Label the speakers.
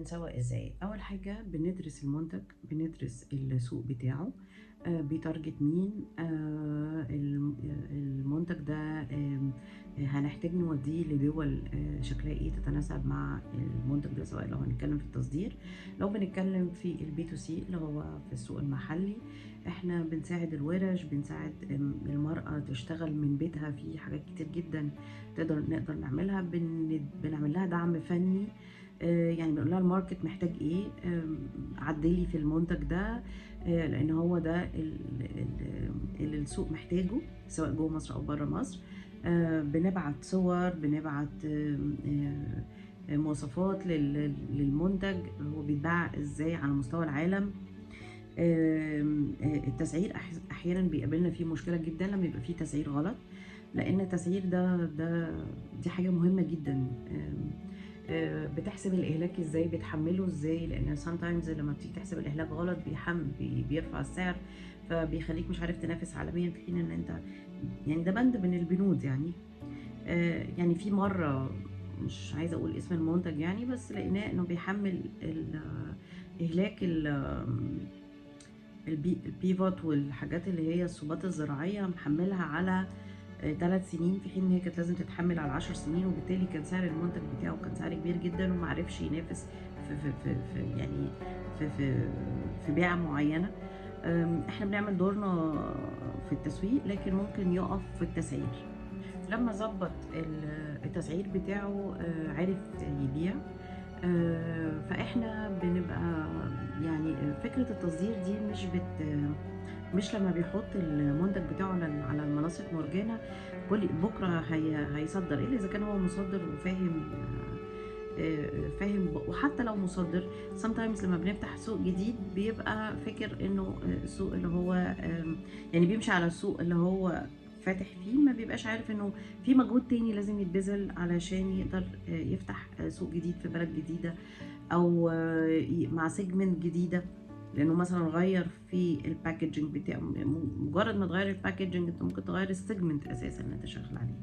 Speaker 1: بنسوق ازاي؟ اول حاجه بندرس المنتج، بندرس السوق بتاعه، بيتارجت مين، المنتج ده هنحتاج نوديه لدول شكلها ايه تتناسب مع المنتج ده، سواء لو هنتكلم في التصدير، لو بنتكلم في البي تو سي اللي هو في السوق المحلي. احنا بنساعد الورش، بنساعد المرأة تشتغل من بيتها في حاجات كتير جدا نقدر نعملها. بنعمل لها دعم فني، يعني بنقول لها الماركت محتاج ايه، عدلي في المنتج ده، لان هو ده اللي السوق محتاجه سواء جوه مصر او بره مصر. بنبعت صور، بنبعت مواصفات للمنتج، هو بيتباع ازاي على مستوى العالم. التسعير احيانا بيقابلنا فيه مشكله جدا لما يبقى فيه تسعير غلط، لان التسعير دي حاجه مهمه جدا. بتحسب الاهلاك ازاي، بتحمله ازاي، لان sometimes لما بتيجي تحسب الاهلاك غلط بيرفع السعر، فبيخليك مش عارف تنافس عالميا، في حين ان انت يعني ده بند من البنود يعني. يعني في مره، مش عايزه اقول اسم المنتج يعني، بس لقيناه انه بيحمل اهلاك البيفوت والحاجات اللي هي الصوبات الزراعيه، محملها على 3 سنين، في حين ان هي كانت لازم تتحمل على 10 سنين، وبالتالي كان سعر المنتج بتاعه كان سعر كبير جدا، ومعرفش ينافس في يعني في بيعة معينة. احنا بنعمل دورنا في التسويق، لكن ممكن يقف في التسعير. لما ظبط التسعير بتاعه عرف يبيع. فاحنا بنبقى يعني فكرة التصدير دي مش لما بيحط المنتج بتاعه على المنصة مرجانة كل بكرة هيصدر، إلا إذا كان هو مصدر وفاهم. فاهم. وحتى لو مصدر sometimes لما بنفتح سوق جديد بيبقى فاكر انه السوق اللي هو يعني بيمشي على السوق اللي هو فاتح فيه، ما بيبقاش عارف انه في مجهود تاني لازم يتبذل علشان يقدر يفتح سوق جديد في بلد جديدة، او مع سيجمنت جديدة، لانه مثلا غير في الباكجينج بتاعه. مجرد ما تغير الباكجينج انت ممكن تغير السيجمنت اساسا اللي انت شغال عليه.